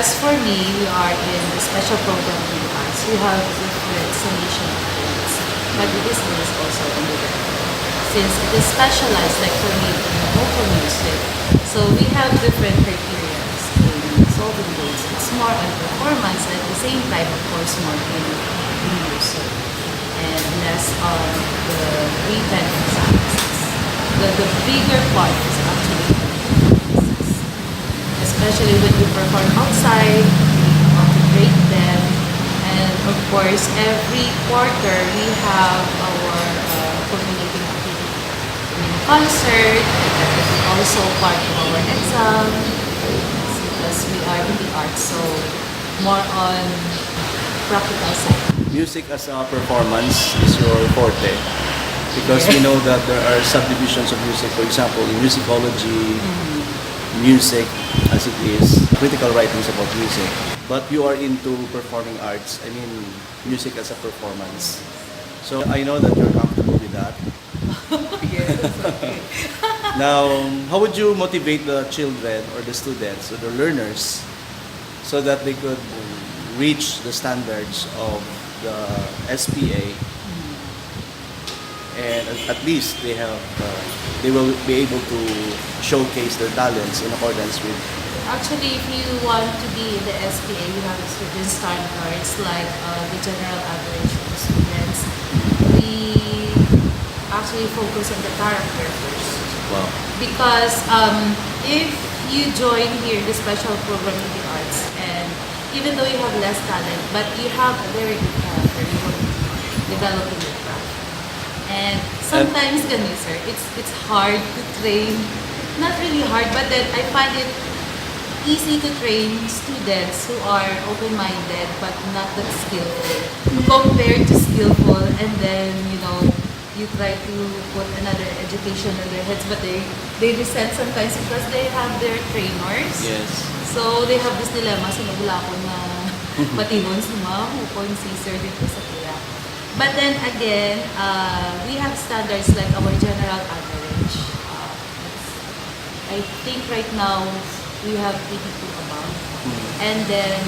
as for me, we are in the special program in the arts. We have different summation grades, but it is based also on the record. Since it is specialized, like for me, in vocal music, so we have different criteria in solving those. It's more on performance, at the same time, of course, more in music, and less on the written exams. The bigger part is actually performances, especially when you perform outside, you have to grade them, and of course, every quarter we have our culminating activity. I mean, concert, that is also part of our exam, because we are in the arts, so more on practical side. Music as a performance is your forte. Because we know that there are subdivisions of music, for example, in musicology, music as it is, critical writings about music. But you are into performing arts, I mean, music as a performance. So I know that you're comfortable with that. Yes, okay. Now, how would you motivate the children or the students or the learners so that they could reach the standards of the SPA? And at least they will be able to showcase their talents in accordance with. Actually, if you want to be in the SPA, you have certain standards like the general average of the students. We actually focus on the character first. Wow. Because if you join here the special program in the arts, and even though you have less talent, but you have a very good character, you will develop in your craft. And sometimes, sir, it's hard to train. Not really hard, but then I find it easy to train students who are open-minded but not that skillful compared to skillful, and then you try to put another education in their heads, but they resent sometimes because they have their trainers. Yes. So they have this dilemma sa nabulakon na patingon si ma'am, upon si sir dito sa kaya. But then again, we have standards like our general average. I think right now we have 82 above. And then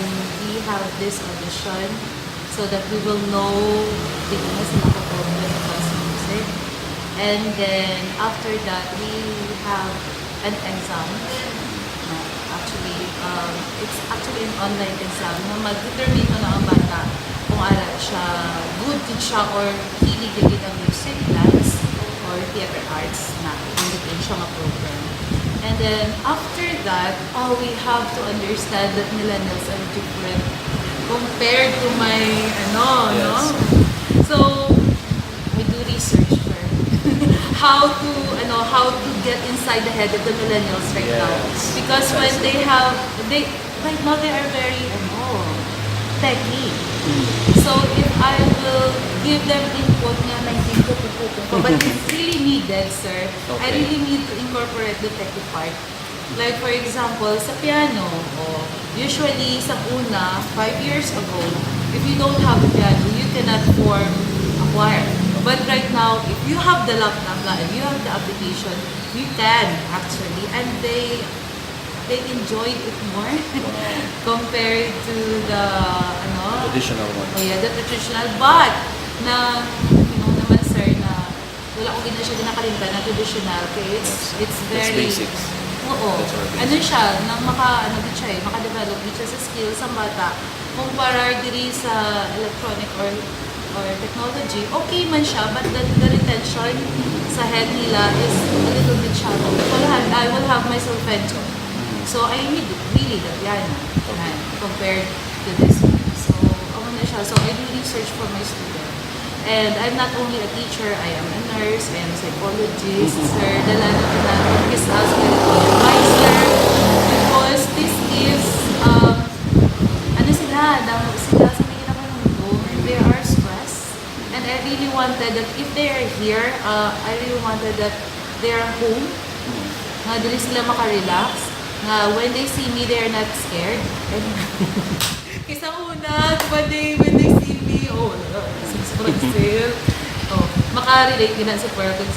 we have this audition so that we will know the when it comes to music. And then after that, we have an exam. It's actually an online exam na mag-determine na ang bata kung aral siya, good din siya, or hilig din ang music, dance, or theater arts na hindi din siya ma-program. And then after that, we have to understand that millennials are different compared to my Yes. So we do research for how to get inside the head of the millennials right now, because when they right now they are very techy. So if I will give them input nga but it's really needed, sir. Okay. I really need to incorporate the techy part. Like for example, sa piano, usually sa una, 5 years ago, if you don't have a piano, you cannot form a choir. But right now, if you have the laptop and you have the application, you can actually, and they enjoyed it more compared to the Traditional one. Oh yeah, the traditional. But naman sir, na wala ko ginakalimtan na traditional. Okay, it's very. That's basics. Oo. Ano siya, maka-develop din siya sa skills ang bata. Kumpara diri sa electronic or technology, okay man siya, but the retention sa head nila is a little bit shallow. I will have my solfeggio. So I need really the piano compared to this one. So so I do research for my student. And I'm not only a teacher, I am a nurse, I am a psychologist, sir, is as a advisor, because this is, sila sa mundo, and they are stressed. And I really wanted that if they are here, I really wanted that they are home, nga dili sila makarelax, nga when they see me, they are not scared. Kisa una, when they see me, maka-relate din sa prayer kung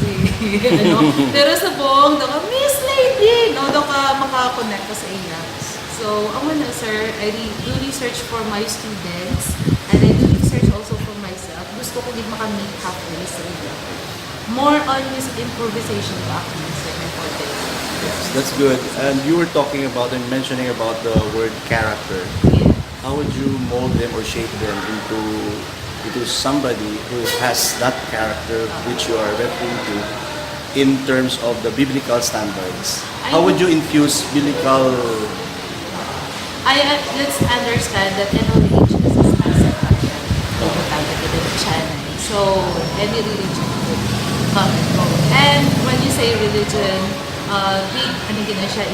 pero sa buong, Miss Lady, ka maka-connect ka sa iya. So, ang una, sir, I do research for my students and I do research also for myself. Gusto ko din makamake halfway sa ila. More on music improvisation ba ako, sir, important. Yes, that's good. And you were talking about and mentioning about the word character. Yeah. How would you mold them or shape them into somebody who has that character which you are referring to in terms of the biblical standards? How would you infuse biblical? Let's understand that NOH is a concept. So, any religion could come and go. And when you say religion, big,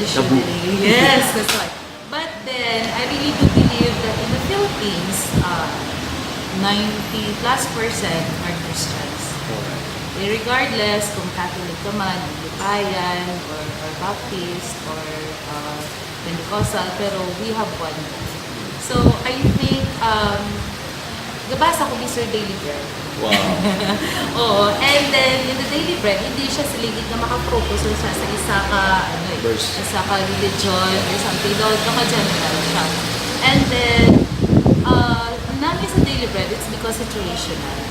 issue. Taboo. Yes, that's right. But then, I really do believe that in the Philippines, 90+% are Christians. Regardless kung Catholic ka man, Lupayan, or Baptist, or Pentecostal, pero we have one. So, I think, gabasa ko ni Sir Daily Bread. Wow. Oo, and then, in the Daily Bread, hindi siya siligid na makaprokus sa isa ka, Verse. isa ka religion or something. Naka-general siya. And then, namin sa Daily Bread, it's because situational.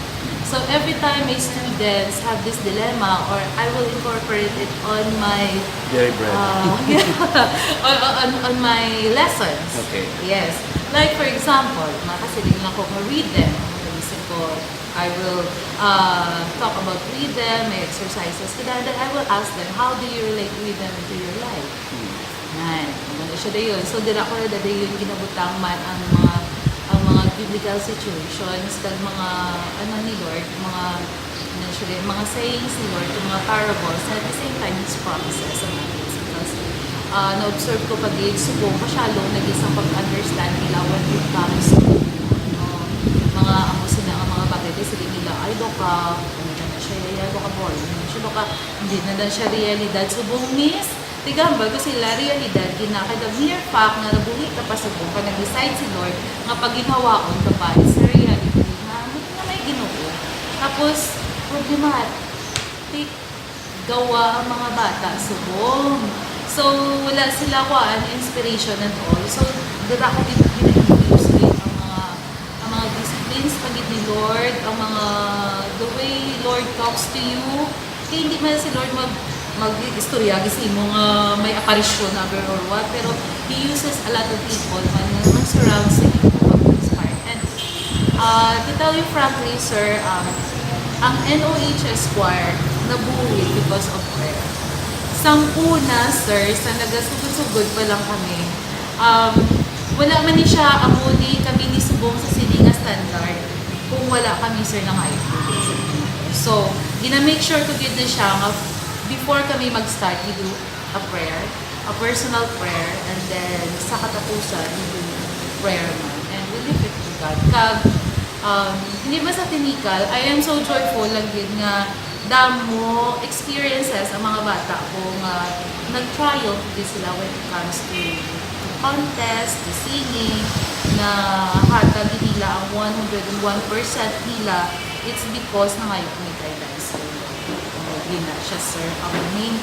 So every time my students have this dilemma, or I will incorporate it on my Daily Bread. on my lessons. Okay. Yes. Like for example, makasiling ako ma-read them. Naisip ko, I will talk about read them, may exercises. Then I will ask them, how do you relate read them into your life? Yan. Ano siya na yun. So dira ko na yun ginabutang man ang mga biblical situations kag mga ni Lord, mga sayings ni Lord, yung mga parables, and at the same time his promises sa mga things. Because na-observe ko pag subong masyalo nag-isang pag-understand nila when it comes to mga amos na ang mga bagay kasi nila ay doka na siya doka boy hindi na siya realidad subong miss tigamba ko sila realidad kinakada mere fact na nabuhi ka pa subong pa nag-decide si Lord nga pag ginawaon ka pa is reality na may Ginoo tapos problematic gawa ang mga bata subong so wala sila kuan inspiration and all so dira ko din gina-introduce ang mga disciplines pagid ni Lord ang mga the way Lord talks to you kaya hindi man si Lord mag-istorya kasi mga may aparisyon or what pero He uses a lot of people man surrounds him to inspire and to tell you frankly sir ang NOHS choir nabuhay because of prayer una sir sa nagasugod-sugod pa lang kami wala man ni siya amuni kami ni subong sa sini nga standard kung wala kami sir ng high school so gina-make sure to get na siya nga before kami mag-start, we do a prayer, a personal prayer, and then sa katapusan, we do prayer man. And we leave it to God. Hindi ba sa tinikal, I am so joyful lang yun nga damo experiences ang mga bata ko nga nag-trial din sila when it comes to contest, to singing, na hatag nila ang 101% nila, it's because na ngayon may guidance. Yun na siya, sir. Our main